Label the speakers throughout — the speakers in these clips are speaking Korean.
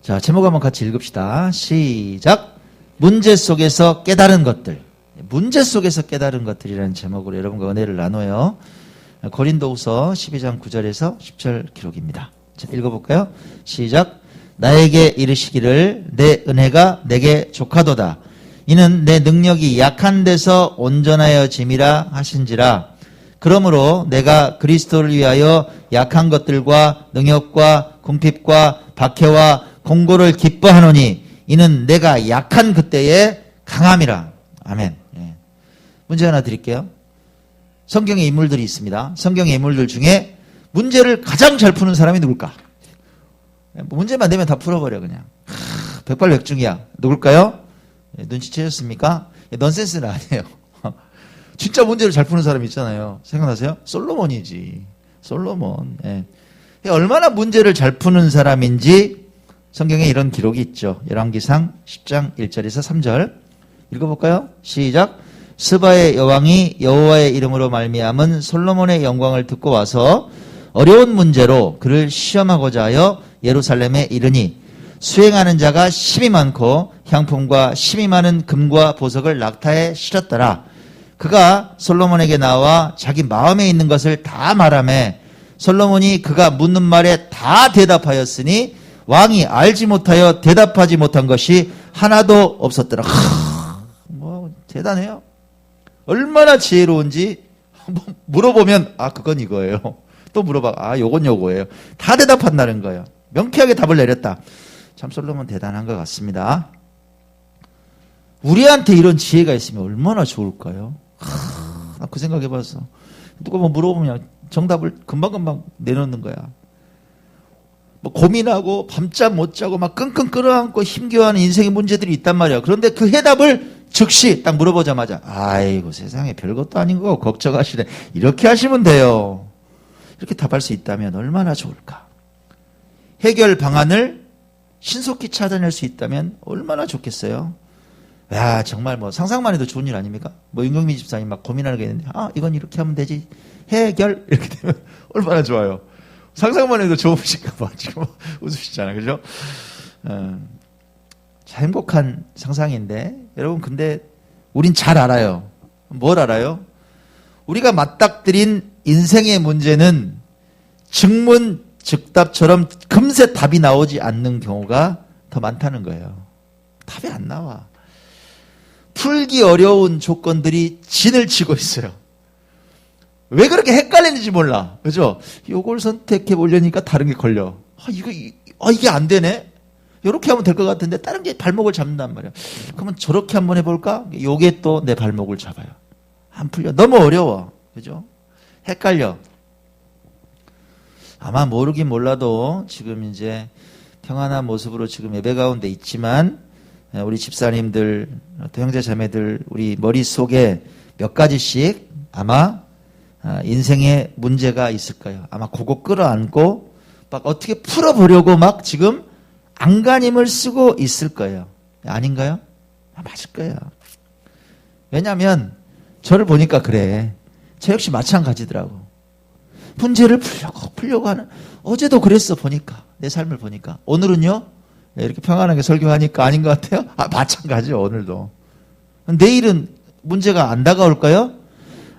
Speaker 1: 자, 제목 한번 같이 읽읍시다. 시작. 문제 속에서 깨달은 것들. 문제 속에서 깨달은 것들이라는 제목으로 여러분과 은혜를 나눠요. 고린도후서 12장 9절에서 10절 기록입니다. 자, 읽어볼까요? 시작. 나에게 이르시기를 내 은혜가 내게 족하도다. 이는 내 능력이 약한 데서 온전하여 짐이라 하신지라. 그러므로 내가 그리스도를 위하여 약한 것들과 능욕과 궁핍과 박해와 공고를 기뻐하노니 이는 내가 약한 그때의 강함이라. 아멘. 예. 문제 하나 드릴게요. 성경에 인물들이 있습니다. 성경의 인물들 중에 문제를 가장 잘 푸는 사람이 누굴까? 문제만 내면 다 풀어버려 그냥. 백발백중이야. 누굴까요? 눈치채셨습니까? 넌센스는 아니에요. 진짜 문제를 잘 푸는 사람이 있잖아요. 생각나세요? 솔로몬이지. 솔로몬. 예. 얼마나 문제를 잘 푸는 사람인지 성경에 이런 기록이 있죠. 열왕기상 10장 1절에서 3절 읽어볼까요? 시작. 스바의 여왕이 여호와의 이름으로 말미암은 솔로몬의 영광을 듣고 와서 어려운 문제로 그를 시험하고자 하여 예루살렘에 이르니 수행하는 자가 심이 많고 향품과 심이 많은 금과 보석을 낙타에 실었더라. 그가 솔로몬에게 나와 자기 마음에 있는 것을 다 말하매 솔로몬이 그가 묻는 말에 다 대답하였으니 왕이 알지 못하여 대답하지 못한 것이 하나도 없었더라. 뭐 대단해요. 얼마나 지혜로운지 한번 물어보면 그건 이거예요. 또 물어봐. 요건 요거예요. 다 대답한다는 거예요. 명쾌하게 답을 내렸다. 참 솔로몬 대단한 것 같습니다. 우리한테 이런 지혜가 있으면 얼마나 좋을까요? 그 생각해봤어. 누가 뭐 물어보면 정답을 금방금방 내놓는 거야. 뭐 고민하고 밤잠 못 자고 막 끙끙 끌어안고 힘겨워하는 인생의 문제들이 있단 말이야. 그런데 그 해답을 즉시 딱 물어보자마자 아이고 세상에 별것도 아닌 거 걱정하시네. 이렇게 하시면 돼요. 이렇게 답할 수 있다면 얼마나 좋을까. 해결 방안을 신속히 찾아낼 수 있다면 얼마나 좋겠어요. 야 정말 뭐 상상만 해도 좋은 일 아닙니까? 뭐 윤경민 집사님 막 고민하는 게 있는데 이건 이렇게 하면 되지. 해결 이렇게 되면 얼마나 좋아요. 상상만 해도 좋으실까 봐 지금 웃으시잖아요. 그죠? 참 행복한 상상인데 여러분 근데 우린 잘 알아요. 뭘 알아요? 우리가 맞닥뜨린 인생의 문제는 즉문즉답처럼 금세 답이 나오지 않는 경우가 더 많다는 거예요. 답이 안 나와. 풀기 어려운 조건들이 진을 치고 있어요. 왜 그렇게 헷갈리는지 몰라. 그죠? 요걸 선택해 보려니까 다른 게 걸려. 이게 안 되네? 요렇게 하면 될 것 같은데 다른 게 발목을 잡는단 말이야. 그러면 저렇게 한번 해볼까? 요게 또 내 발목을 잡아요. 안 풀려. 너무 어려워. 그죠? 헷갈려. 아마 모르긴 몰라도 지금 이제 평안한 모습으로 지금 예배 가운데 있지만 우리 집사님들, 또 형제 자매들 우리 머릿속에 몇 가지씩 아마 인생에 문제가 있을 거예요. 아마 그거 끌어안고 막 어떻게 풀어보려고 막 지금 안간힘을 쓰고 있을 거예요. 아닌가요? 맞을 거예요. 왜냐하면 저를 보니까 그래. 저 역시 마찬가지더라고. 문제를 풀려고 하는. 어제도 그랬어 보니까. 내 삶을 보니까. 오늘은요? 이렇게 평안하게 설교하니까 아닌 것 같아요? 마찬가지요 오늘도. 내일은 문제가 안 다가올까요?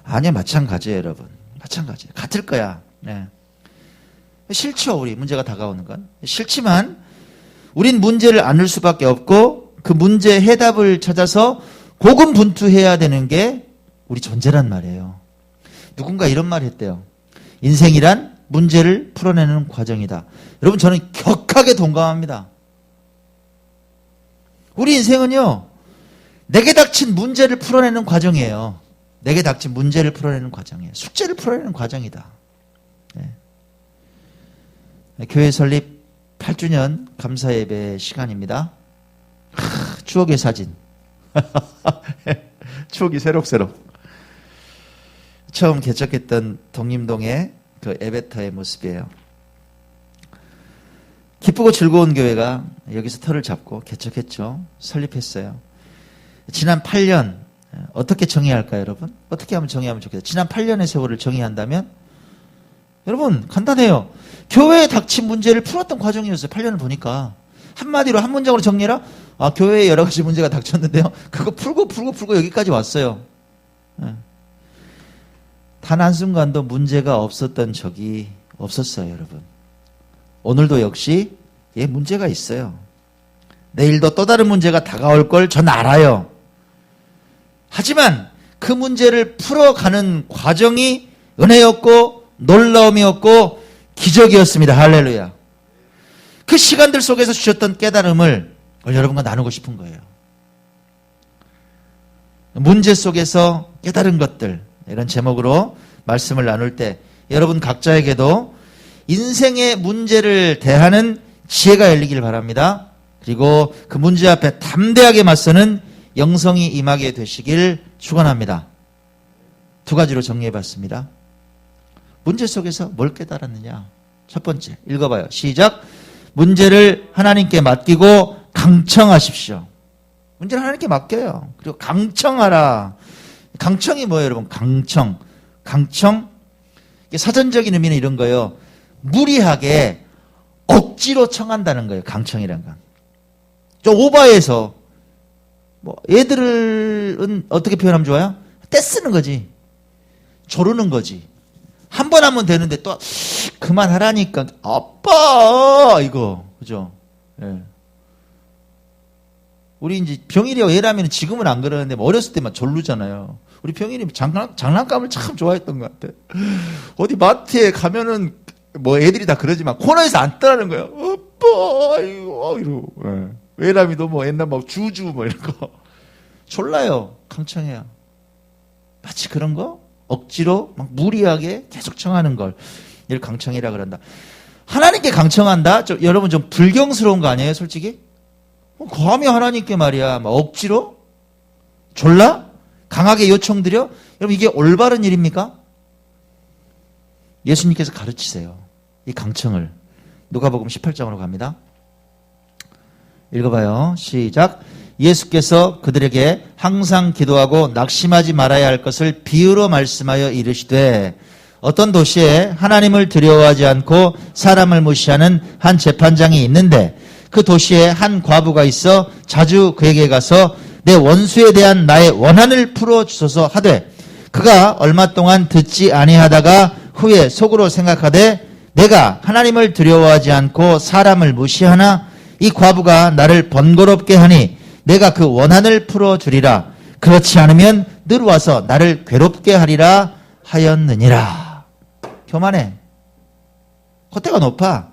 Speaker 1: 아니요 마찬가지예요 여러분. 마찬가지. 같을 거야. 네. 싫죠 우리 문제가 다가오는 건. 싫지만 우린 문제를 안을 수밖에 없고 그 문제의 해답을 찾아서 고군분투해야 되는 게 우리 존재란 말이에요. 누군가 이런 말 했대요. 인생이란 문제를 풀어내는 과정이다. 여러분 저는 격하게 동감합니다. 우리 인생은요. 내게 닥친 문제를 풀어내는 과정이에요. 내게 닥친 문제를 풀어내는 과정이에요. 숙제를 풀어내는 과정이다. 네. 교회 설립 8주년 감사예배 시간입니다. 추억의 사진. 추억이 새록새록. 처음 개척했던 동림동의 그 에베터의 모습이에요. 기쁘고 즐거운 교회가 여기서 터를 잡고 개척했죠. 설립했어요. 지난 8년 어떻게 정의할까요, 여러분? 어떻게 하면 정의하면 좋겠어요? 지난 8년의 세월을 정의한다면 여러분 간단해요. 교회에 닥친 문제를 풀었던 과정이었어요. 8년을 보니까. 한마디로 한 문장으로 정리해라. 아, 교회에 여러 가지 문제가 닥쳤는데요. 그거 풀고 여기까지 왔어요. 단 한순간도 문제가 없었던 적이 없었어요, 여러분. 오늘도 역시 문제가 있어요. 내일도 또 다른 문제가 다가올 걸 전 알아요. 하지만 그 문제를 풀어가는 과정이 은혜였고 놀라움이었고 기적이었습니다. 할렐루야. 그 시간들 속에서 주셨던 깨달음을 여러분과 나누고 싶은 거예요. 문제 속에서 깨달은 것들, 이런 제목으로 말씀을 나눌 때 여러분 각자에게도 인생의 문제를 대하는 지혜가 열리길 바랍니다. 그리고 그 문제 앞에 담대하게 맞서는 영성이 임하게 되시길 축원합니다. 두 가지로 정리해봤습니다. 문제 속에서 뭘 깨달았느냐? 첫 번째, 읽어봐요. 시작. 문제를 하나님께 맡기고 강청하십시오. 문제를 하나님께 맡겨요. 그리고 강청하라. 강청이 뭐예요, 여러분? 강청. 사전적인 의미는 이런 거예요. 무리하게 억지로 청한다는 거예요. 강청이란 건. 좀 오버해서 애들은 어떻게 표현하면 좋아요? 떼쓰는 거지. 조르는 거지. 한 번 하면 되는데 또 그만하라니까. 아빠 이거 그죠? 예. 우리 이제 병일이하고 애라면 지금은 안 그러는데 어렸을 때만 졸르잖아요. 우리 병일이 장난감을 참 좋아했던 것 같아. 어디 마트에 가면은 애들이 다 그러지만 코너에서 안 떠나는 거야. 아빠 이러고. 예. 애람이도 옛날 주주 이런 거 졸라요. 강청해요. 마치 그런 거 억지로 무리하게 계속 청하는 걸 이를 강청이라 그런다. 하나님께 강청한다? 여러분 좀 불경스러운 거 아니에요, 솔직히? 감히 하나님께 말이야, 억지로? 졸라? 강하게 요청드려? 여러분 이게 올바른 일입니까? 예수님께서 가르치세요. 이 강청을. 누가복음 18장으로 갑니다. 읽어봐요. 시작. 예수께서 그들에게 항상 기도하고 낙심하지 말아야 할 것을 비유로 말씀하여 이르시되 어떤 도시에 하나님을 두려워하지 않고 사람을 무시하는 한 재판장이 있는데 그 도시에 한 과부가 있어 자주 그에게 가서 내 원수에 대한 나의 원한을 풀어주소서 하되 그가 얼마 동안 듣지 아니하다가 후에 속으로 생각하되 내가 하나님을 두려워하지 않고 사람을 무시하나 이 과부가 나를 번거롭게 하니 내가 그 원한을 풀어주리라. 그렇지 않으면 늘 와서 나를 괴롭게 하리라 하였느니라. 교만해. 콧대가 높아.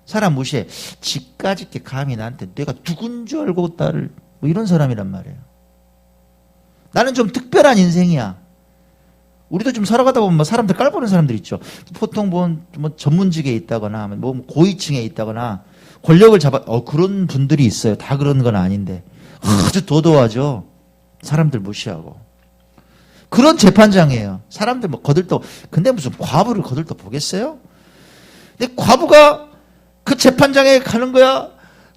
Speaker 1: 사람 무시해. 지까지 게 감히 나한테 내가 누군 줄 알고 나를 이런 사람이란 말이에요. 나는 좀 특별한 인생이야. 우리도 좀 살아가다 보면 사람들 깔보는 사람들 있죠. 보통 전문직에 있다거나 고위층에 있다거나 권력을 잡아 그런 분들이 있어요. 다 그런 건 아닌데 아주 도도하죠. 사람들 무시하고 그런 재판장이에요. 사람들 거들떠. 근데 무슨 과부를 거들떠 보겠어요? 근데 과부가 그 재판장에 가는 거야.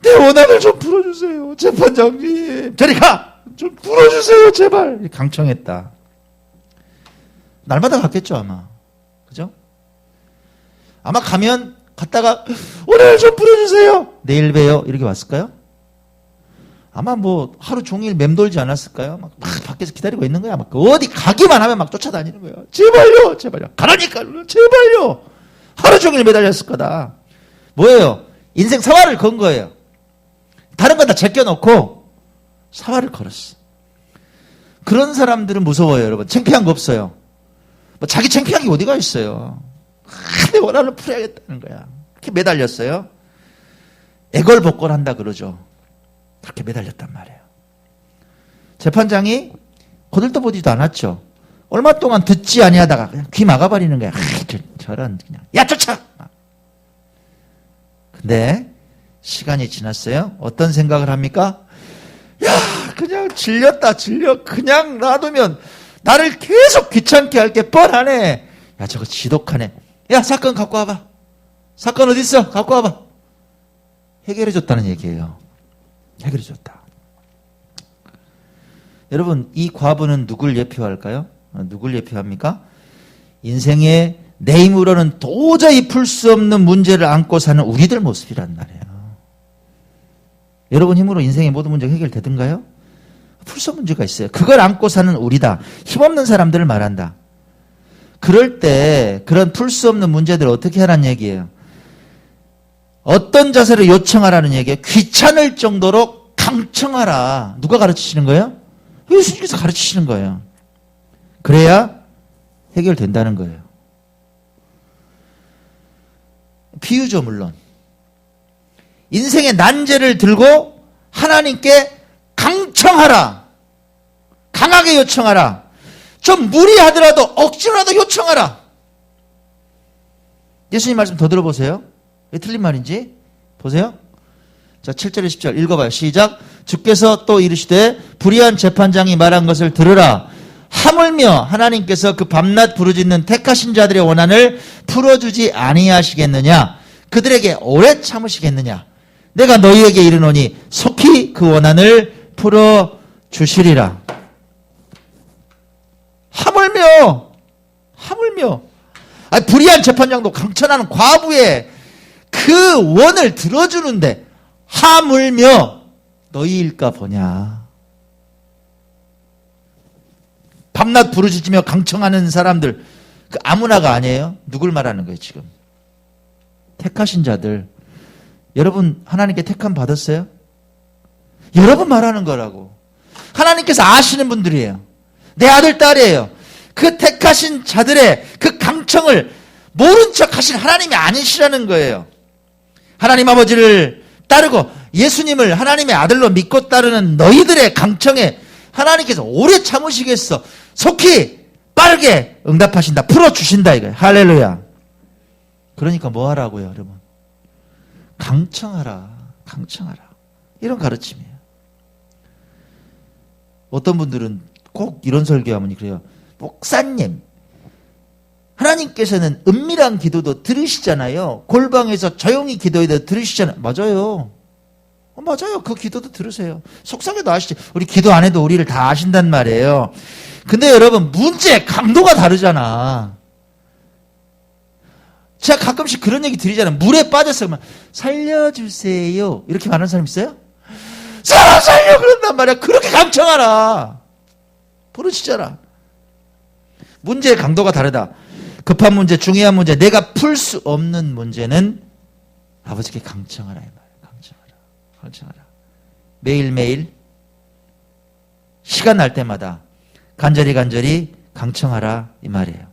Speaker 1: 내 원한을 좀 풀어주세요. 재판장님 저리 가! 좀 풀어주세요 제발. 강청했다. 날마다 갔겠죠 아마. 그죠? 아마 갔다가 원한을 좀 풀어주세요. 내일 봬요. 이렇게 왔을까요? 아마 하루 종일 맴돌지 않았을까요? 막 밖에서 기다리고 있는 거야. 어디 가기만 하면 쫓아다니는 거야. 제발요. 가라니까. 제발요. 하루 종일 매달렸을 거다. 뭐예요? 인생 사활을 건 거예요. 다른 건 다 제껴놓고 사활을 걸었어. 그런 사람들은 무서워요, 여러분. 창피한 거 없어요. 자기 창피한 게 어디가 있어요. 내 원한을 풀어야겠다는 거야. 그렇게 매달렸어요. 애걸복걸한다 그러죠. 그렇게 매달렸단 말이에요. 재판장이 거들떠보지도 않았죠. 얼마 동안 듣지 아니하다가 그냥 귀 막아버리는 거야. 저런 그냥 야 쫓아. 근데 시간이 지났어요. 어떤 생각을 합니까? 야 그냥 질려. 그냥 놔두면 나를 계속 귀찮게 할 게 뻔하네. 야 저거 지독하네. 야 사건 갖고 와봐. 사건 어디 있어? 갖고 와봐. 해결해줬다는 얘기예요. 해결해줬다. 여러분 이 과부는 누굴 예표할까요? 누굴 예표합니까? 인생에 내 힘으로는 도저히 풀 수 없는 문제를 안고 사는 우리들 모습이란 말이에요. 여러분 힘으로 인생의 모든 문제가 해결되던가요? 풀 수 없는 문제가 있어요. 그걸 안고 사는 우리다. 힘없는 사람들을 말한다. 그럴 때 그런 풀 수 없는 문제들을 어떻게 하라는 얘기예요? 어떤 자세를 요청하라는 얘기예요? 귀찮을 정도로 강청하라. 누가 가르치시는 거예요? 예수님께서 가르치시는 거예요. 그래야 해결된다는 거예요. 비유죠, 물론. 인생의 난제를 들고 하나님께 강청하라. 강하게 요청하라. 좀 무리하더라도 억지로라도 요청하라. 예수님 말씀 더 들어보세요. 왜 틀린 말인지 보세요. 자, 7절에 10절 읽어봐요. 시작. 주께서 또 이르시되 불의한 재판장이 말한 것을 들으라. 하물며 하나님께서 그 밤낮 부르짖는 택하신 자들의 원한을 풀어주지 아니하시겠느냐. 그들에게 오래 참으시겠느냐. 내가 너희에게 이르노니 속히 그 원한을 풀어주시리라. 하물며 불의한 재판장도 강천하는 과부의 그 원을 들어주는데 하물며 너희일까 보냐. 밤낮 부르짖으며 강청하는 사람들 그 아무나가 아니에요. 누굴 말하는 거예요 지금? 택하신 자들. 여러분 하나님께 택함 받았어요? 여러분 말하는 거라고. 하나님께서 아시는 분들이에요. 내 아들 딸이에요. 그 택하신 자들의 그 강청을 모른 척 하신 하나님이 아니시라는 거예요. 하나님 아버지를 따르고 예수님을 하나님의 아들로 믿고 따르는 너희들의 강청에 하나님께서 오래 참으시겠어. 속히 빠르게 응답하신다. 풀어주신다 이거예요. 할렐루야. 그러니까 뭐 하라고요 여러분? 강청하라. 이런 가르침이에요. 어떤 분들은 꼭 이런 설교하면 그래요. 목사님, 하나님께서는 은밀한 기도도 들으시잖아요. 골방에서 조용히 기도해도 들으시잖아요. 맞아요. 맞아요. 그 기도도 들으세요. 속상해도 아시죠? 우리 기도 안 해도 우리를 다 아신단 말이에요. 근데 여러분 문제의 강도가 다르잖아. 제가 가끔씩 그런 얘기 드리잖아요. 물에 빠졌어요. 그러면 살려주세요. 이렇게 말하는 사람 있어요? 살려 그런단 말이야. 그렇게 강청하라. 부르시잖아. 문제의 강도가 다르다. 급한 문제, 중요한 문제, 내가 풀 수 없는 문제는 아버지께 강청하라 이 말이에요. 강청하라. 매일매일 시간 날 때마다 간절히 강청하라 이 말이에요.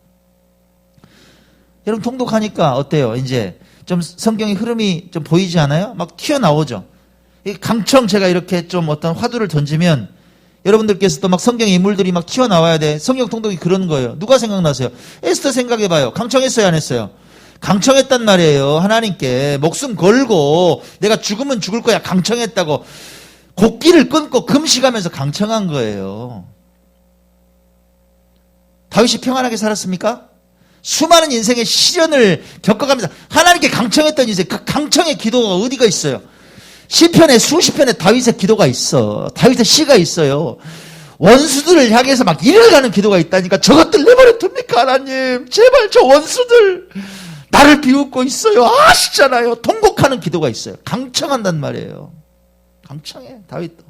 Speaker 1: 여러분 통독하니까 어때요? 이제 좀 성경의 흐름이 좀 보이지 않아요? 막 튀어나오죠. 이 강청 제가 이렇게 좀 어떤 화두를 던지면 여러분들께서도 막 성경의 인물들이 막 튀어나와야 돼. 성경 통독이 그런 거예요. 누가 생각나세요? 에스더 생각해봐요. 강청했어요 안 했어요? 강청했단 말이에요. 하나님께 목숨 걸고 내가 죽으면 죽을 거야 강청했다고 곡기를 끊고 금식하면서 강청한 거예요. 다윗이 평안하게 살았습니까? 수많은 인생의 시련을 겪어가면서 하나님께 강청했던 인생, 그 강청의 기도가 어디가 있어요? 시편에 수십 편의 다윗의 기도가 있어. 다윗의 시가 있어요. 원수들을 향해서 막 일을 가는 기도가 있다니까. 저것들 내버려 둡니까 하나님? 제발 저 원수들 나를 비웃고 있어요. 아시잖아요. 통곡하는 기도가 있어요. 강청한단 말이에요. 강청해 다윗도.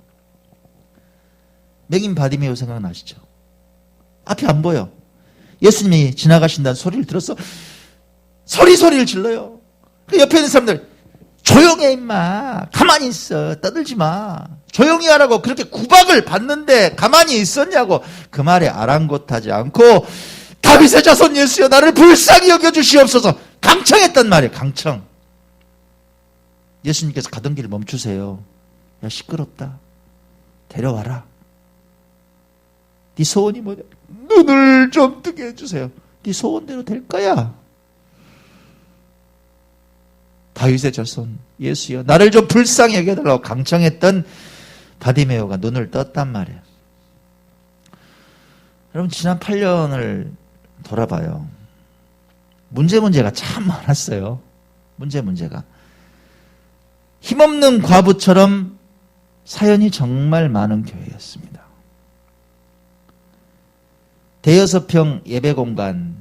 Speaker 1: 맥인 바디메오 생각나시죠? 앞이 안 보여. 예수님이 지나가신다는 소리를 들었어. 소리를 질러요. 그 옆에 있는 사람들 조용해 임마. 가만히 있어. 떠들지 마. 조용히 하라고 그렇게 구박을 받는데 가만히 있었냐고. 그 말에 아랑곳하지 않고 다윗의 자손 예수여 나를 불쌍히 여겨주시옵소서. 강청했단 말이에요. 강청. 예수님께서 가던 길 멈추세요. 야 시끄럽다. 데려와라. 네 소원이 뭐냐? 눈을 좀 뜨게 해주세요. 네 소원대로 될 거야. 다윗의 자손 예수여 나를 좀 불쌍히 여겨달라고 강청했던 바디메오가 눈을 떴단 말이에요. 여러분 지난 8년을 돌아봐요. 문제가 참 많았어요. 문제가. 힘없는 과부처럼 사연이 정말 많은 교회였습니다. 대여섯 평 예배 공간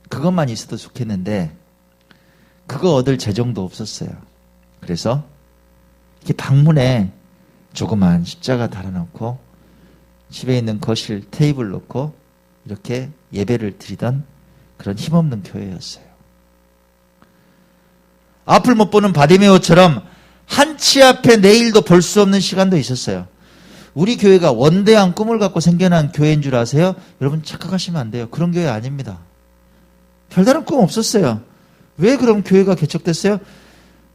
Speaker 1: 그것만 있어도 좋겠는데 그거 얻을 재정도 없었어요. 그래서 이렇게 방문에 조그만 십자가 달아놓고 집에 있는 거실 테이블 놓고 이렇게 예배를 드리던 그런 힘없는 교회였어요. 앞을 못 보는 바디메오처럼 한치 앞에 내일도 볼 수 없는 시간도 있었어요. 우리 교회가 원대한 꿈을 갖고 생겨난 교회인 줄 아세요? 여러분 착각하시면 안 돼요. 그런 교회 아닙니다. 별다른 꿈 없었어요. 왜 그럼 교회가 개척됐어요?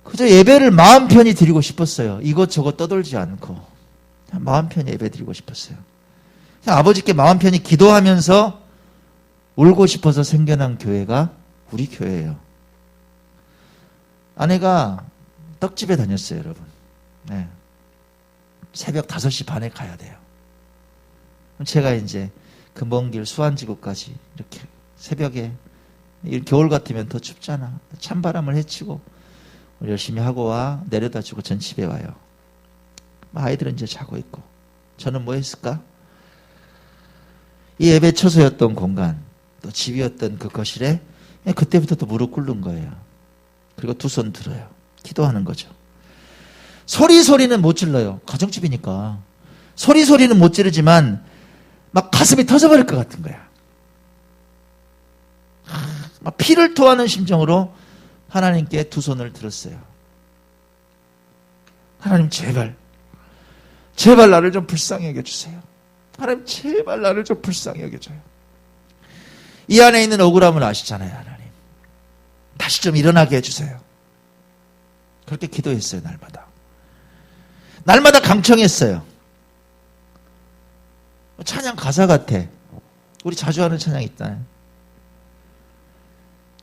Speaker 1: 그저 예배를 마음 편히 드리고 싶었어요. 이것저것 떠돌지 않고 그냥 마음 편히 예배 드리고 싶었어요. 그냥 아버지께 마음 편히 기도하면서 울고 싶어서 생겨난 교회가 우리 교회예요. 아내가 떡집에 다녔어요, 여러분. 네. 새벽 5시 반에 가야 돼요. 제가 이제 그 먼 길 수안지구까지 이렇게 새벽에, 겨울 같으면 더 춥잖아. 찬바람을 헤치고 열심히 하고 와, 내려다 주고 전 집에 와요. 아이들은 이제 자고 있고 저는 뭐 했을까? 이 예배 처소였던 공간, 또 집이었던 그 거실에 그때부터 또 무릎 꿇는 거예요. 그리고 두 손 들어요. 기도하는 거죠. 소리는 못 질러요. 가정집이니까. 소리는 못 지르지만 막 가슴이 터져버릴 것 같은 거야. 막 피를 토하는 심정으로 하나님께 두 손을 들었어요. 하나님 제발 나를 좀 불쌍히 여겨주세요. 하나님 제발 나를 좀 불쌍히 여겨줘요. 이 안에 있는 억울함을 아시잖아요. 하나님 다시 좀 일어나게 해주세요. 그렇게 기도했어요. 날마다 강청했어요. 찬양 가사 같아. 우리 자주 하는 찬양 있잖아요.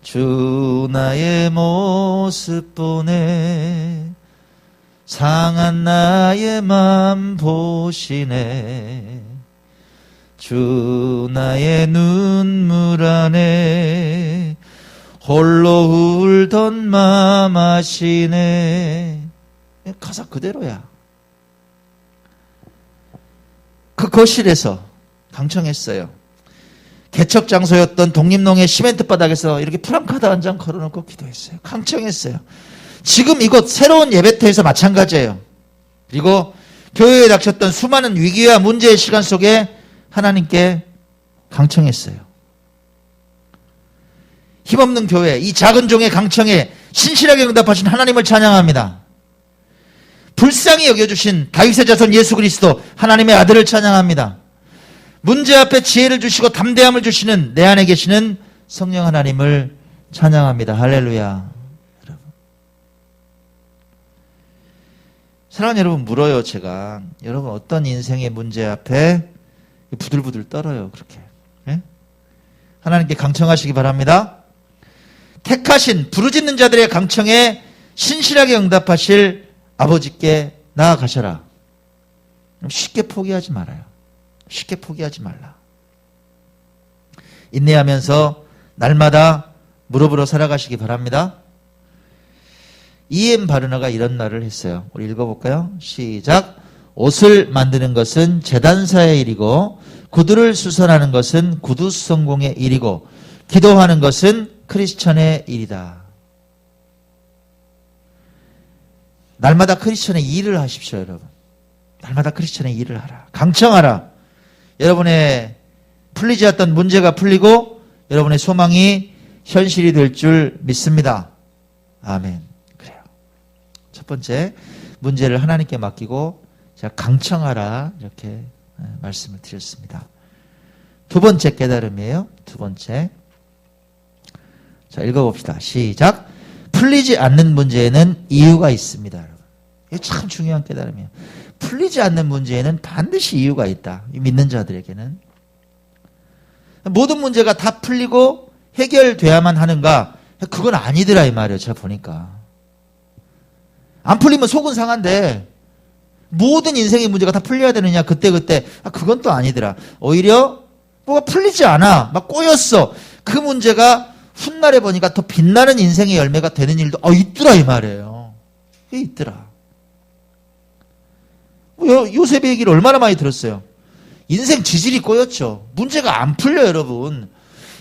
Speaker 1: 주 나의 모습 보네, 상한 나의 맘 보시네, 주 나의 눈물 안에 홀로 울던 맘 아시네. 가사 그대로야. 그 거실에서 강청했어요. 개척 장소였던 독립농의 시멘트 바닥에서 이렇게 프랑카드 한 장 걸어놓고 기도했어요. 강청했어요. 지금 이곳 새로운 예배터에서 마찬가지예요. 그리고 교회에 닥쳤던 수많은 위기와 문제의 시간 속에 하나님께 강청했어요. 힘없는 교회, 이 작은 종의 강청에 신실하게 응답하신 하나님을 찬양합니다. 불쌍히 여겨주신 다윗의 자손 예수 그리스도 하나님의 아들을 찬양합니다. 문제 앞에 지혜를 주시고 담대함을 주시는 내 안에 계시는 성령 하나님을 찬양합니다. 할렐루야. 여러분, 사랑하는 여러분, 물어요. 제가 여러분 어떤 인생의 문제 앞에 부들부들 떨어요. 그렇게 하나님께 강청하시기 바랍니다. 택하신 부르짖는 자들의 강청에 신실하게 응답하실 아버지께 나아가셔라. 쉽게 포기하지 말아요. 쉽게 포기하지 말라. 인내하면서 날마다 무릎으로 살아가시기 바랍니다. E.M. 바르너가 이런 말을 했어요. 우리 읽어볼까요? 시작. 옷을 만드는 것은 제단사의 일이고, 구두를 수선하는 것은 구두 수선공의 일이고, 기도하는 것은 크리스천의 일이다. 날마다 크리스천의 일을 하십시오, 여러분. 날마다 크리스천의 일을 하라. 강청하라. 여러분의 풀리지 않던 문제가 풀리고 여러분의 소망이 현실이 될 줄 믿습니다. 아멘. 그래요. 첫 번째, 문제를 하나님께 맡기고 제가 강청하라 이렇게 말씀을 드렸습니다. 두 번째 깨달음이에요. 두 번째. 자, 읽어봅시다. 시작. 풀리지 않는 문제에는 이유가 있습니다. 여러분. 이게 참 중요한 깨달음이에요. 풀리지 않는 문제에는 반드시 이유가 있다. 믿는 자들에게는. 모든 문제가 다 풀리고 해결돼야만 하는가? 그건 아니더라 이 말이에요. 제가 보니까. 안 풀리면 속은 상한데 모든 인생의 문제가 다 풀려야 되느냐? 그때 그건 또 아니더라. 오히려 뭐가 풀리지 않아. 막 꼬였어. 그 문제가 훗날에 보니까 더 빛나는 인생의 열매가 되는 일도 있더라 이 말이에요. 이게 있더라. 요셉의 얘기를 얼마나 많이 들었어요. 인생 지질이 꼬였죠. 문제가 안 풀려 여러분.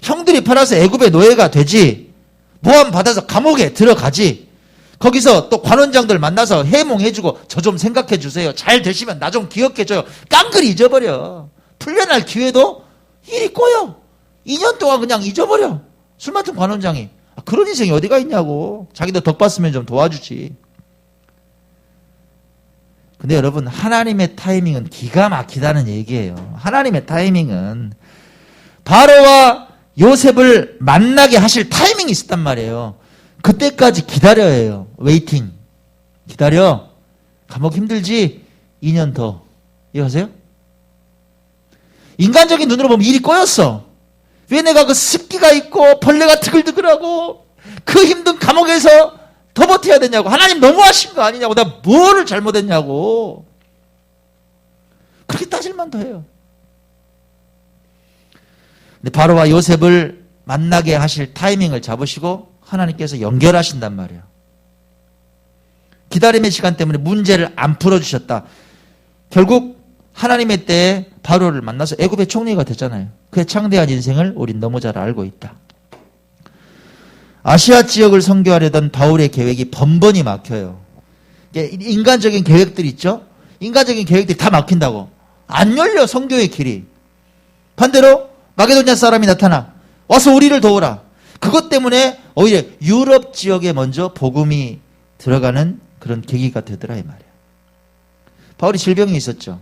Speaker 1: 형들이 팔아서 애굽의 노예가 되지, 모함 받아서 감옥에 들어가지, 거기서 또 관원장들 만나서 해몽해주고 저 좀 생각해주세요. 잘 되시면 나 좀 기억해줘요. 깡그리 잊어버려. 풀려날 기회도 일이 꼬여. 2년 동안 그냥 잊어버려. 술 맡은 관원장이. 그런 인생이 어디가 있냐고. 자기도 덕 봤으면 좀 도와주지. 근데 여러분, 하나님의 타이밍은 기가 막히다는 얘기예요. 하나님의 타이밍은 바로와 요셉을 만나게 하실 타이밍이 있었단 말이에요. 그때까지 기다려야 해요. 웨이팅. 기다려. 감옥 힘들지? 2년 더. 이해하세요? 인간적인 눈으로 보면 일이 꼬였어. 왜 내가 그 습기가 있고 벌레가 드글드글하고 그 힘든 감옥에서 더 버텨야 되냐고. 하나님 너무하신 거 아니냐고. 내가 뭐를 잘못했냐고. 그렇게 따질만 더 해요. 근데 바로와 요셉을 만나게 하실 타이밍을 잡으시고 하나님께서 연결하신단 말이에요. 기다림의 시간 때문에 문제를 안 풀어주셨다. 결국 하나님의 때에 바로를 만나서 애굽의 총리가 됐잖아요. 그의 창대한 인생을 우린 너무 잘 알고 있다. 아시아 지역을 선교하려던 바울의 계획이 번번이 막혀요. 인간적인 계획들이 있죠. 인간적인 계획들이 다 막힌다고. 안 열려, 선교의 길이. 반대로 마게도냐 사람이 나타나 와서 우리를 도우라. 그것 때문에 오히려 유럽 지역에 먼저 복음이 들어가는 그런 계기가 되더라 이 말이야. 바울이 질병이 있었죠.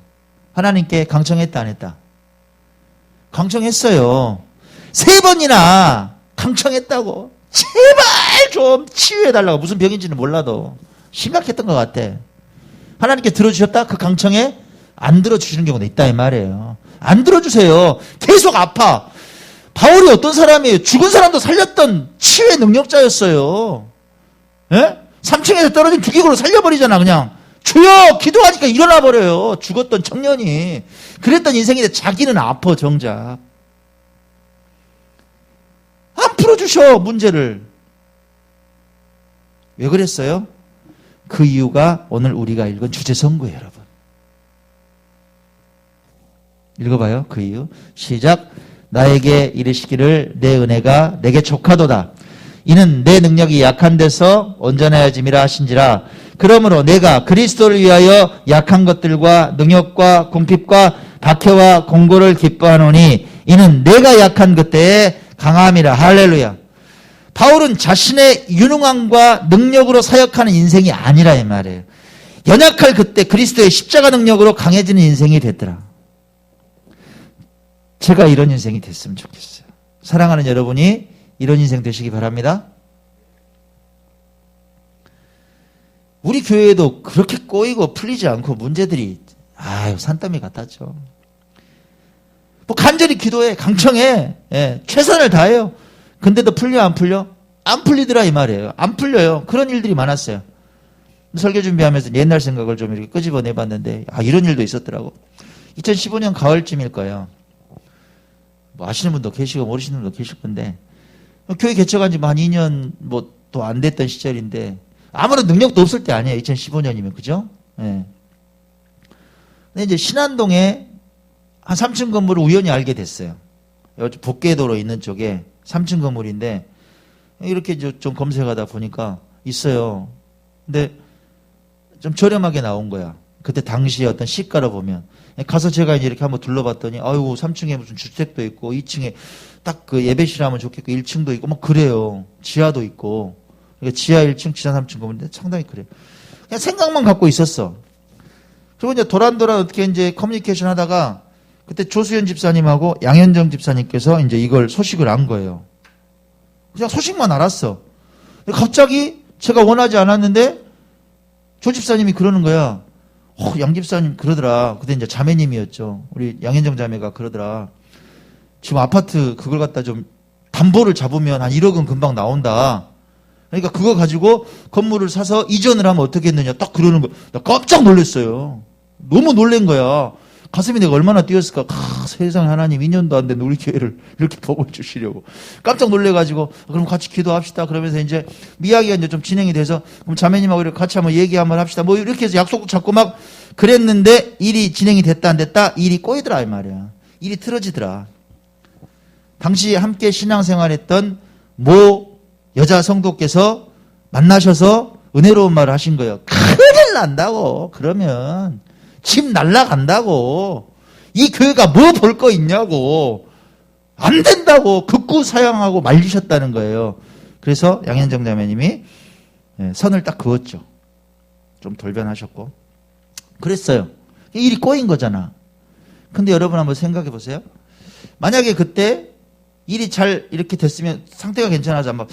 Speaker 1: 하나님께 강청했다 안 했다? 강청했어요. 3번이나 강청했다고. 제발 좀 치유해달라고. 무슨 병인지는 몰라도 심각했던 것 같아. 하나님께 들어주셨다? 그 강청에 안 들어주시는 경우도 있다 이 말이에요. 안 들어주세요. 계속 아파. 바울이 어떤 사람이에요? 죽은 사람도 살렸던 치유의 능력자였어요. 예? 3층에서 떨어진 죽이고로 살려버리잖아 그냥. 주여 기도하니까 일어나 버려요. 죽었던 청년이. 그랬던 인생인데 자기는 아파 정작. 안 풀어주셔 문제를. 왜 그랬어요? 그 이유가 오늘 우리가 읽은 주제성구예요 여러분. 읽어봐요. 그 이유. 시작. 나에게 이르시기를 내 은혜가 내게 족하도다. 이는 내 능력이 약한 데서 온전하여짐이라 하신지라. 그러므로 내가 그리스도를 위하여 약한 것들과 능욕과 궁핍과 박해와 공고를 기뻐하노니 이는 내가 약한 그때에 강함이라. 할렐루야. 바울은 자신의 유능함과 능력으로 사역하는 인생이 아니라 이 말이에요. 연약할 그때 그리스도의 십자가 능력으로 강해지는 인생이 됐더라. 제가 이런 인생이 됐으면 좋겠어요. 사랑하는 여러분이 이런 인생 되시기 바랍니다. 우리 교회에도 그렇게 꼬이고 풀리지 않고 문제들이 산더미 같았죠. 뭐 간절히 기도해, 강청해, 최선을 다해요. 근데도 풀려 안 풀려? 안 풀리더라 이 말이에요. 안 풀려요. 그런 일들이 많았어요. 설교 준비하면서 옛날 생각을 좀 이렇게 끄집어내봤는데 이런 일도 있었더라고. 2015년 가을쯤일 거예요. 뭐 아시는 분도 계시고 모르시는 분도 계실 건데 교회 개척한 지 한 2년 또 안 됐던 시절인데 아무런 능력도 없을 때 아니에요. 2015년이면 그죠? 예. 근데 이제 신안동에 한 3층 건물을 우연히 알게 됐어요. 복개도로 있는 쪽에 3층 건물인데 이렇게 좀 검색하다 보니까 있어요. 근데 좀 저렴하게 나온 거야. 그때 당시에 어떤 시가로 보면. 가서 제가 이제 이렇게 한번 둘러봤더니, 3층에 무슨 주택도 있고, 2층에 딱 그 예배실 하면 좋겠고, 1층도 있고, 막 그래요. 지하도 있고. 그러니까 지하 1층, 지하 3층 건물인데 상당히 그래요. 그냥 생각만 갖고 있었어. 그리고 이제 도란도란 어떻게 이제 커뮤니케이션 하다가, 그때 조수연 집사님하고 양현정 집사님께서 이제 이걸 소식을 안 거예요. 그냥 소식만 알았어. 갑자기 제가 원하지 않았는데, 조 집사님이 그러는 거야. 양 집사님 그러더라. 그때 이제 자매님이었죠. 우리 양현정 자매가 그러더라. 지금 아파트 그걸 갖다 좀 담보를 잡으면 한 1억은 금방 나온다. 그러니까 그거 가지고 건물을 사서 이전을 하면 어떻겠느냐. 딱 그러는 거. 나 깜짝 놀랐어요. 너무 놀란 거야. 가슴이 내가 얼마나 뛰었을까. 세상에 하나님 2년도 안 된 우리 교회를 이렇게 복을 주시려고. 깜짝 놀래가지고 그럼 같이 기도합시다. 그러면서 이제 이야기가 이제 좀 진행이 돼서 그럼 자매님하고 이렇게 같이 한번 얘기 한번 합시다. 뭐 이렇게 해서 약속도 잡고 막 그랬는데 일이 진행이 됐다 안 됐다 일이 꼬이더라 이 말이야. 일이 틀어지더라. 당시 함께 신앙생활했던 모 여자 성도께서 만나셔서 은혜로운 말을 하신 거예요. 큰일 난다고. 그러면 집 날라간다고. 이 교회가 뭐 볼 거 있냐고. 안 된다고 극구 사양하고 말리셨다는 거예요. 그래서 양현정 자매님이 선을 딱 그었죠. 좀 돌변하셨고. 그랬어요. 일이 꼬인 거잖아. 근데 여러분 한번 생각해 보세요. 만약에 그때 일이 잘 이렇게 됐으면 상태가 괜찮아서 아마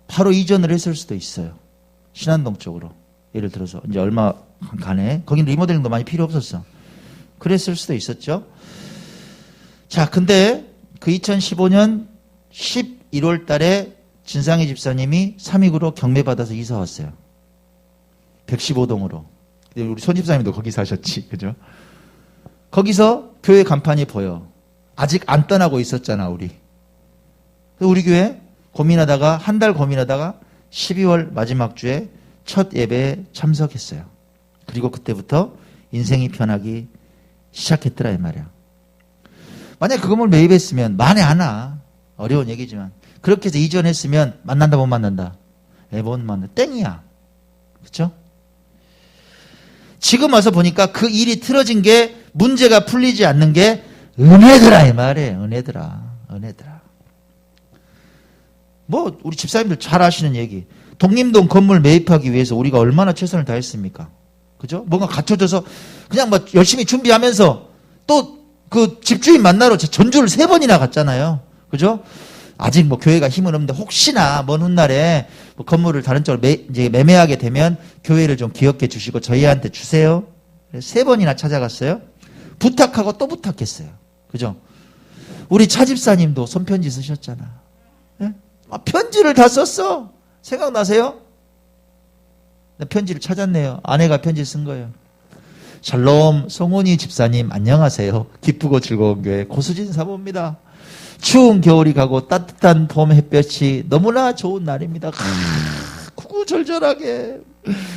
Speaker 1: 바로 이전을 했을 수도 있어요. 신안동 쪽으로. 예를 들어서 이제 얼마 간에 거긴 리모델링도 많이 필요 없었어. 그랬을 수도 있었죠. 자, 근데 그 2015년 11월 달에 진상희 집사님이 삼익으로 경매받아서 이사 왔어요. 115동으로. 우리 손 집사님도 거기 사셨지. 그죠? 거기서 교회 간판이 보여. 아직 안 떠나고 있었잖아, 우리. 우리 교회 고민하다가, 한 달 고민하다가 12월 마지막 주에 첫 예배에 참석했어요. 그리고 그때부터 인생이 변하기 시작했더라, 이 말이야. 만약 그 건물 매입했으면 만에 하나, 어려운 얘기지만, 그렇게 해서 이전했으면 만난다, 못 만난다? 못 만난다. 땡이야. 그쵸? 지금 와서 보니까 그 일이 틀어진 게 문제가 풀리지 않는 게 은혜더라, 이 말이에요. 은혜더라. 은혜더라. 뭐, 우리 집사님들 잘 아시는 얘기. 독림동 건물 매입하기 위해서 우리가 얼마나 최선을 다했습니까? 그죠? 뭔가 갖춰져서 그냥 뭐 열심히 준비하면서 또 그 집주인 만나러 전주를 3번이나 갔잖아요. 그죠? 아직 뭐 교회가 힘은 없는데 혹시나 먼 훗날에 뭐 건물을 다른 쪽으로 이제 매매하게 되면 교회를 좀 기억해 주시고 저희한테 주세요. 3번이나 찾아갔어요. 부탁하고 또 부탁했어요. 그죠? 우리 차집사님도 손편지 쓰셨잖아. 네? 편지를 다 썼어. 생각나세요? 편지를 찾았네요. 아내가 편지 쓴 거예요. 샬롬 송은이 집사님 안녕하세요. 기쁘고 즐거운 교회 고수진 사모입니다. 추운 겨울이 가고 따뜻한 봄 햇볕이 너무나 좋은 날입니다. 구구절절하게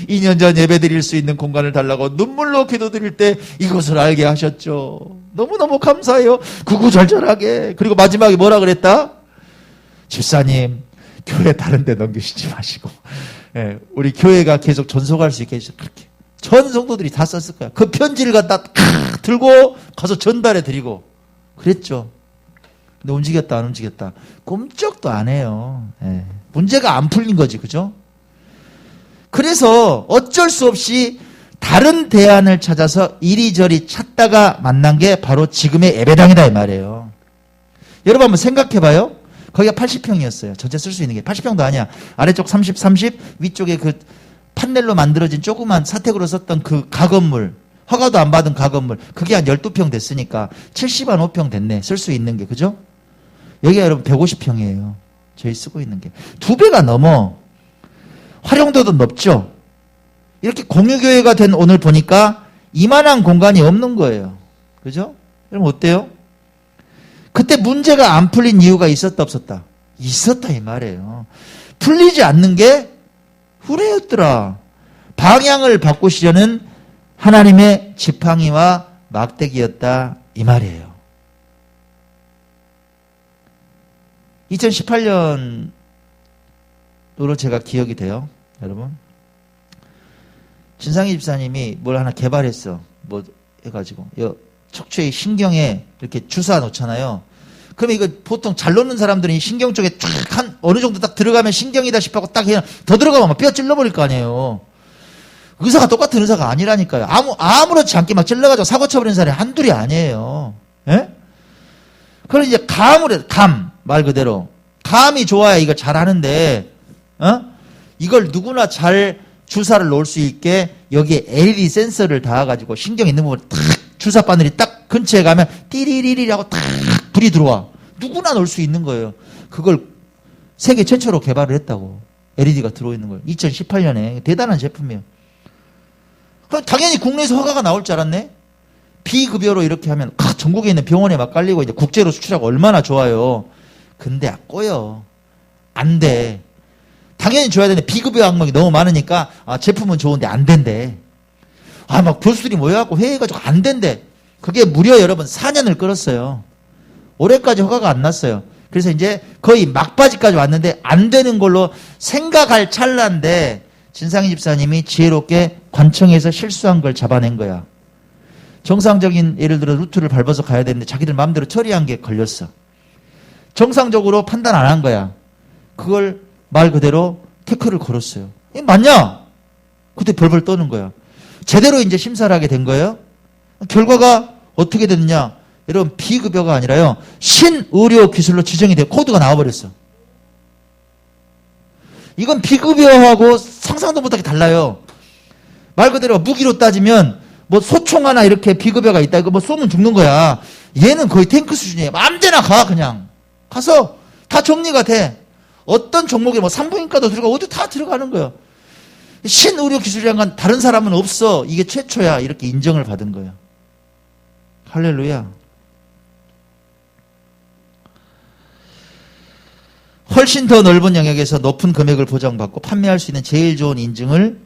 Speaker 1: 2년 전 예배 드릴 수 있는 공간을 달라고 눈물로 기도드릴 때 이것을 알게 하셨죠. 너무너무 감사해요. 구구절절하게. 그리고 마지막에 뭐라 그랬다? 집사님 교회 다른 데 넘기시지 마시고 우리 교회가 계속 전속할 수 있게 해주세요. 그렇게 전 성도들이 다 썼을 거야. 그 편지를 갖다 들고 가서 전달해 드리고 그랬죠. 근데 움직였다 안 움직였다 꼼짝도 안 해요. 문제가 안 풀린 거지. 그죠? 그래서 어쩔 수 없이 다른 대안을 찾아서 이리저리 찾다가 만난 게 바로 지금의 예배당이다 이 말이에요. 여러분 한번 생각해 봐요. 거기가 80평이었어요. 전체 쓸 수 있는 게 80평도 아니야. 아래쪽 30, 30 위쪽에 그 판넬로 만들어진 조그만 사택으로 썼던 그 가건물, 허가도 안 받은 가건물, 그게 한 12평 됐으니까 75평 됐네. 쓸 수 있는 게. 그죠? 여기가 여러분 150평이에요. 저희 쓰고 있는 게. 2배가 넘어. 활용도도 높죠? 이렇게 공유교회가 된 오늘 보니까 이만한 공간이 없는 거예요. 그죠? 여러분 어때요? 그때 문제가 안 풀린 이유가 있었다 없었다? 있었다 이 말이에요. 풀리지 않는 게 후레였더라. 방향을 바꾸시려는 하나님의 지팡이와 막대기였다 이 말이에요. 2018년으로 제가 기억이 돼요. 여러분 진상희 집사님이 뭘 하나 개발했어. 뭐 해가지고 척추의 신경에 이렇게 주사 놓잖아요. 그러면 이거 보통 잘 놓는 사람들은 이 신경 쪽에 쫙 한 어느 정도 딱 들어가면 신경이다 싶하고 딱 그냥 더 들어가면 막 뼈 찔러버릴 거 아니에요. 의사가 똑같은 의사가 아니라니까요. 아무렇지 않게 막 찔러가지고 사고 쳐버리는 사람이 한둘이 아니에요. 예? 그럼 이제 감 말 그대로 감이 좋아야 이걸 잘 하는데 이걸 누구나 잘 주사를 놓을 수 있게 여기에 LED 센서를 닿아가지고 신경 있는 부분에 탁 주사 바늘이 딱 근처에 가면 띠리리리라고 딱 불이 들어와. 누구나 놓을 수 있는 거예요. 그걸 세계 최초로 개발을 했다고. LED가 들어있는 걸. 2018년에 대단한 제품이에요. 그럼 당연히 국내에서 허가가 나올 줄 알았네. 비급여로 이렇게 하면 전국에 있는 병원에 막 깔리고 이제 국제로 수출하고 얼마나 좋아요. 근데 꼬여. 안 돼. 당연히 줘야 되는데 비급여 항목이 너무 많으니까 제품은 좋은데 안 된대. 막 교수들이 모여갖고 회의해가지고 안 된대. 그게 무려 여러분 4년을 끌었어요. 올해까지 허가가 안 났어요. 그래서 이제 거의 막바지까지 왔는데 안 되는 걸로 생각할 찰나인데 진상희 집사님이 지혜롭게 관청에서 실수한 걸 잡아낸 거야. 정상적인 예를 들어 루트를 밟아서 가야 되는데 자기들 마음대로 처리한 게 걸렸어. 정상적으로 판단 안 한 거야. 그걸 말 그대로 태클을 걸었어요. 이게 맞냐? 그때 벌벌 떠는 거야. 제대로 이제 심사를 하게 된 거예요. 결과가 어떻게 됐느냐? 여러분, 비급여가 아니라요, 신의료 기술로 지정이 돼 코드가 나와버렸어. 이건 비급여하고 상상도 못하게 달라요. 말 그대로 무기로 따지면 뭐 소총 하나 이렇게 비급여가 있다, 이거 뭐 쏘면 죽는 거야. 얘는 거의 탱크 수준이에요. 마음대나 가. 그냥 가서 다 정리가 돼. 어떤 종목에 뭐 산부인과도 들어가고 어디 다 들어가는 거예요. 신의료 기술이란 건 다른 사람은 없어. 이게 최초야. 이렇게 인정을 받은 거예요. 할렐루야. 훨씬 더 넓은 영역에서 높은 금액을 보장받고 판매할 수 있는 제일 좋은 인증을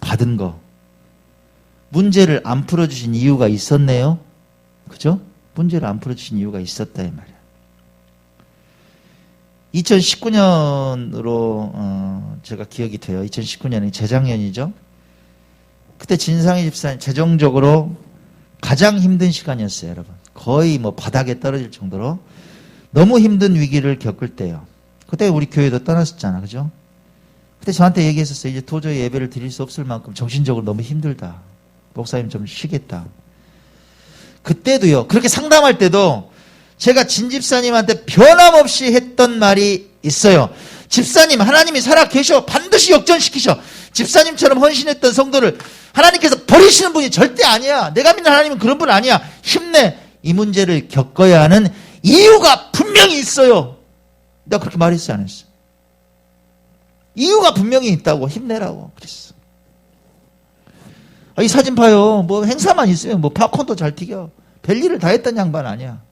Speaker 1: 받은 거. 문제를 안 풀어주신 이유가 있었네요. 그죠? 문제를 안 풀어주신 이유가 있었다 이 말이야. 2019년으로 제가 기억이 돼요. 2019년이 재작년이죠. 그때 진상희 집사님 재정적으로 가장 힘든 시간이었어요, 여러분. 거의 뭐 바닥에 떨어질 정도로 너무 힘든 위기를 겪을 때요. 그때 우리 교회도 떠났었잖아, 그죠? 그때 저한테 얘기했었어요. 이제 도저히 예배를 드릴 수 없을 만큼 정신적으로 너무 힘들다. 목사님 좀 쉬겠다. 그때도요, 그렇게 상담할 때도 제가 진 집사님한테 변함없이 했던 말이 있어요. 집사님, 하나님이 살아 계셔. 반드시 역전시키셔. 집사님처럼 헌신했던 성도를 하나님께서 버리시는 분이 절대 아니야. 내가 믿는 하나님은 그런 분 아니야. 힘내. 이 문제를 겪어야 하는 이유가 분명히 있어요. 내가 그렇게 말했어요, 안 했어? 이유가 분명히 있다고. 힘내라고 그랬어. 이 사진 봐요. 뭐 행사만 있으면 뭐 팝콘도 잘 튀겨. 별일을 다 했던 양반 아니야.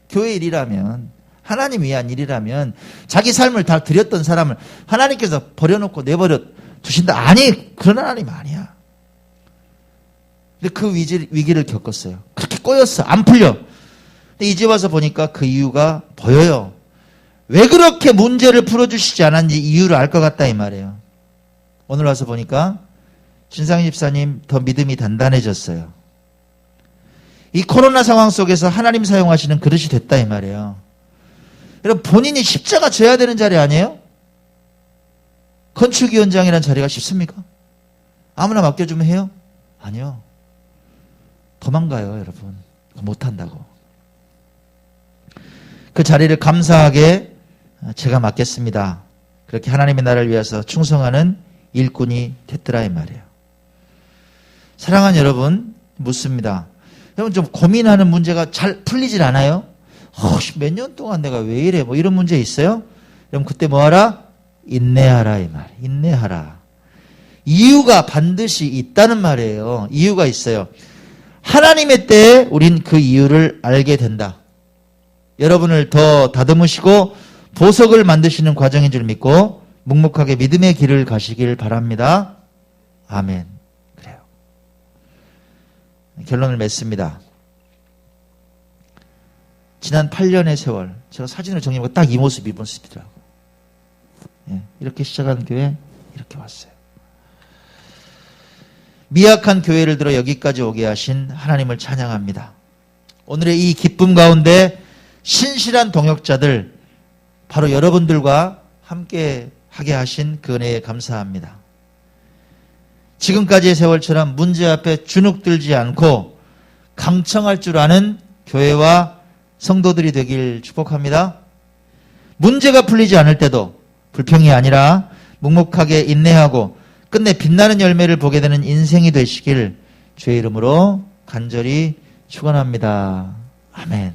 Speaker 1: 교회 일이라면, 하나님 위한 일이라면, 자기 삶을 다 드렸던 사람을 하나님께서 버려놓고 내버려 두신다. 아니, 그런 하나님 아니야. 근데 그 위기를 겪었어요. 그렇게 꼬였어. 안 풀려. 근데 이제 와서 보니까 그 이유가 보여요. 왜 그렇게 문제를 풀어주시지 않았는지 이유를 알 것 같다 이 말이에요. 오늘 와서 보니까 진상희 집사님 더 믿음이 단단해졌어요. 이 코로나 상황 속에서 하나님 사용하시는 그릇이 됐다 이 말이에요. 여러분, 본인이 십자가 져야 되는 자리 아니에요? 건축위원장이라는 자리가 쉽습니까? 아무나 맡겨주면 해요? 아니요. 도망가요, 여러분. 못한다고. 그 자리를 감사하게 제가 맡겠습니다. 그렇게 하나님의 나라를 위해서 충성하는 일꾼이 됐더라 이 말이에요. 사랑하는 여러분, 묻습니다. 여러분, 좀 고민하는 문제가 잘 풀리질 않아요? 몇 년 동안 내가 왜 이래? 뭐 이런 문제 있어요? 여러분, 그때 뭐 하라? 인내하라 이 말. 인내하라. 이유가 반드시 있다는 말이에요. 이유가 있어요. 하나님의 때에 우린 그 이유를 알게 된다. 여러분을 더 다듬으시고 보석을 만드시는 과정인 줄 믿고 묵묵하게 믿음의 길을 가시길 바랍니다. 아멘. 그래요. 결론을 맺습니다. 지난 8년의 세월, 제가 사진을 정리해보고 딱 이 모습이더라고요. 예, 이렇게 시작한 교회, 이렇게 왔어요. 미약한 교회를 들어 여기까지 오게 하신 하나님을 찬양합니다. 오늘의 이 기쁨 가운데 신실한 동역자들, 바로 여러분들과 함께 하게 하신 그 은혜에 감사합니다. 지금까지의 세월처럼 문제 앞에 주눅들지 않고 강청할 줄 아는 교회와 성도들이 되길 축복합니다. 문제가 풀리지 않을 때도 불평이 아니라 묵묵하게 인내하고 끝내 빛나는 열매를 보게 되는 인생이 되시길 주의 이름으로 간절히 축원합니다. 아멘.